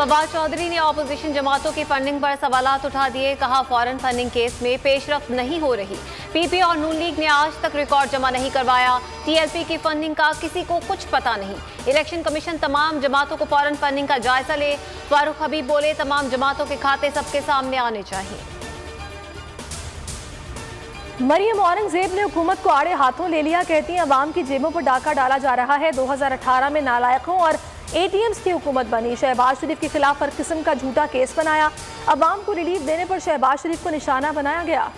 फवाद चौधरी ने अपोजिशन जमातों की फंडिंग पर सवालात उठा दिए। कहा फॉरेन फंडिंग केस में पेशरफ्त नहीं हो रही। पीपी और नून लीग ने आज तक रिकॉर्ड जमा नहीं करवाया। टीएलपी की फंडिंग का किसी को कुछ पता नहीं। इलेक्शन कमीशन तमाम जमातों को फॉरेन फंडिंग का जायजा ले। फारूक हबीब बोले, तमाम जमातों के खाते सबके सामने आने चाहिए। मरियम औरंगजेब ने हुकूमत को आड़े हाथों ले लिया। कहती हैं अवाम की जेबों पर डाका डाला जा रहा है। 2018 में नालायकों और एटीएम्स की हुकूमत बनी। शहबाज शरीफ के खिलाफ हर किस्म का झूठा केस बनाया। अवाम को रिलीफ देने पर शहबाज शरीफ को निशाना बनाया गया।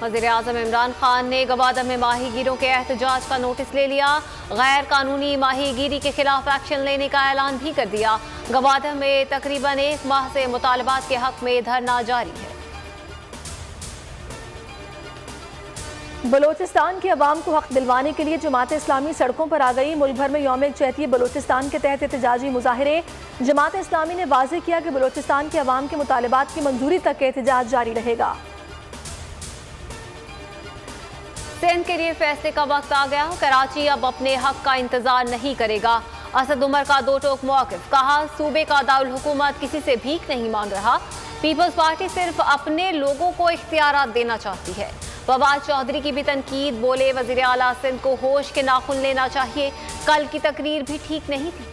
वज़ीर-ए-आज़म इमरान खान ने गवादर में माहीगीरों के एहतजाज का नोटिस ले लिया। गैर कानूनी माहीगीरी के खिलाफ एक्शन लेने का ऐलान भी कर दिया। गवादर में तकरीबन 1 माह से मुतालबात के हक में धरना जारी है। बलोचिस्तान के अवाम को हक दिलवाने के लिए जमात इस्लामी सड़कों पर आ गई। मुल्क भर में यौम यकजहती बलोचिस्तान के तहत एहतजाजी मुजाहिरे। जमात इस्लामी ने वाज़ेह किया कि बलोचिस्तान के अवाम के मुतालबात की मंजूरी तक एहतजाज जारी रहेगा। सिंध के लिए फैसले का वक्त आ गया। कराची अब अपने हक का इंतजार नहीं करेगा। असद उमर का दो टोक मौक़िफ़। कहा, सूबे का दारुल हुकूमत किसी से भीख नहीं मांग रहा। पीपल्स पार्टी सिर्फ अपने लोगों को इख्तियारात देना चाहती है। फवाद चौधरी की भी तनकीद। बोले, वज़ीर आला सिंध को होश के नाखून लेना चाहिए। कल की तकरीर भी ठीक नहीं थी।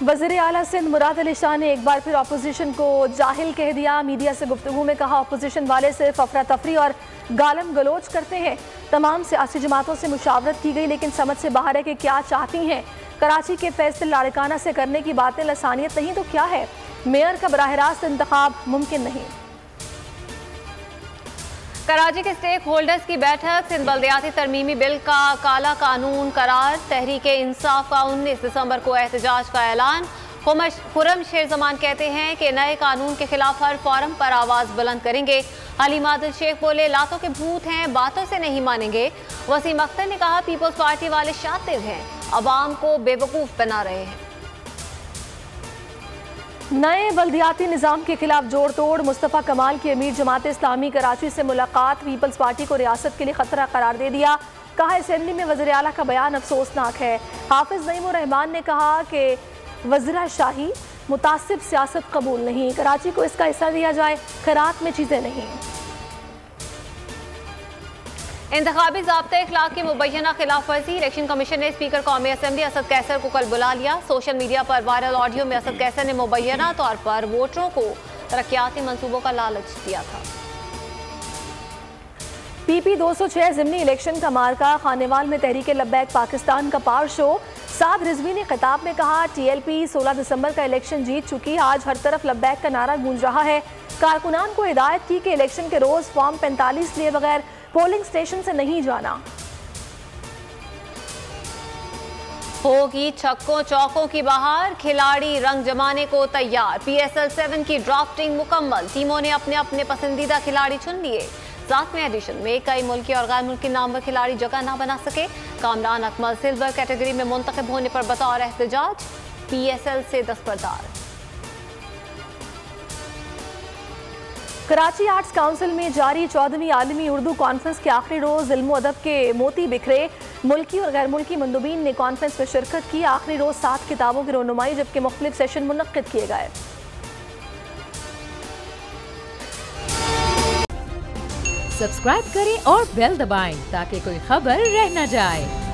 वज़ीर आला सिंध मुराद अली शाह ने एक बार फिर अपोजिशन को जाहिल कह दिया। मीडिया से गुफ्तगू में कहा, अपोजिशन वाले सिर्फ अफरा तफरी और गालम गलोच करते हैं। तमाम सियासी जमातों से मुशावरत की गई, लेकिन समझ से बाहर है कि क्या चाहती हैं। कराची के फैसले लाड़काना से करने की बातें लसानियत नहीं तो क्या है। मेयर का बराह रास्त इंतखाब मुमकिन नहीं। कराची के स्टेक होल्डर्स की बैठक। सिंध बल्दियाती तरमीमी बिल का काला कानून करार। तहरीक इंसाफ का 19 दिसंबर को एहतजाज का ऐलान। खुरम शेर जमान कहते हैं कि नए कानून के खिलाफ हर फोरम पर आवाज बुलंद करेंगे। हलीम आदिल शेख बोले, लातों के भूत हैं, बातों से नहीं मानेंगे। वसीम अख्तर ने कहा, पीपल्स पार्टी वाले शातिर हैं, अवाम को बेवकूफ बना रहे हैं। नए बल्दियाती निज़ाम के खिलाफ जोड़ तोड़। मुस्तफ़ा कमाल की अमीर जमात इस्लामी कराची से मुलाकात। पीपल्स पार्टी को रियासत के लिए खतरा करार दे दिया। कहा, असेंबली में वज़ीर आला का बयान अफसोसनाक है। हाफिज नईमुर रहमान ने कहा कि वज़ीरा शाही मुतासिब सियासत कबूल नहीं। कराची को इसका हिस्सा दिया जाए, खैरात में चीज़ें नहीं। इंतखाबी ज़ाब्ते इखलाक की मुबैना खिलाफ वर्जी। इलेक्शन कमीशन ने स्पीकर कौमी असम्बली असद कैसर को कल बुला लिया। सोशल मीडिया पर वायरल ऑडियो में असद कैसर ने मुबैना तौर पर वोटरों को तरक्याती मंसूबों का लालच दिया था। PP 206 ज़िमनी इलेक्शन का मार्का। खानेवाल में तहरीक लब्बैक पाकिस्तान का पावर शो। साद रिजवी ने खिताब में कहा, TLP 16 दिसंबर का इलेक्शन जीत चुकी। आज हर तरफ लब्बैक का नारा गूंज रहा है। कारकुनान को हिदायत की कि इलेक्शन के रोज फॉर्म 45 लिए बगैर पोलिंग स्टेशन से नहीं जाना। होगी छक्कों चौकों की बहार। खिलाड़ी रंग जमाने को तैयार। PSL 7 की ड्राफ्टिंग मुकम्मल। टीमों ने अपने अपने पसंदीदा खिलाड़ी चुन लिए। 7वें एडिशन में कई मुल्की और गैर मुल्की नामवर खिलाड़ी जगह ना बना सके। कामरान अकमल सिल्वर कैटेगरी में मुंतखब होने पर बतौर एहतजाज PSL से दस्तबरदार। कराची आर्ट्स काउंसिल में जारी 14वीं आलमी उर्दू कॉन्फ्रेंस के आखिरी रोज इल्म अदब के मोती बिखरे। मुल्की और गैर मुल्की मंदुबीन ने कॉन्फ्रेंस में शिरकत की। आखिरी रोज 7 किताबों की रोनुमाई, जबकि मुख्तलिफ सेशन मुनक्किद किए गए। सब्सक्राइब करें और बेल दबाएं ताकि कोई खबर रह न जाए।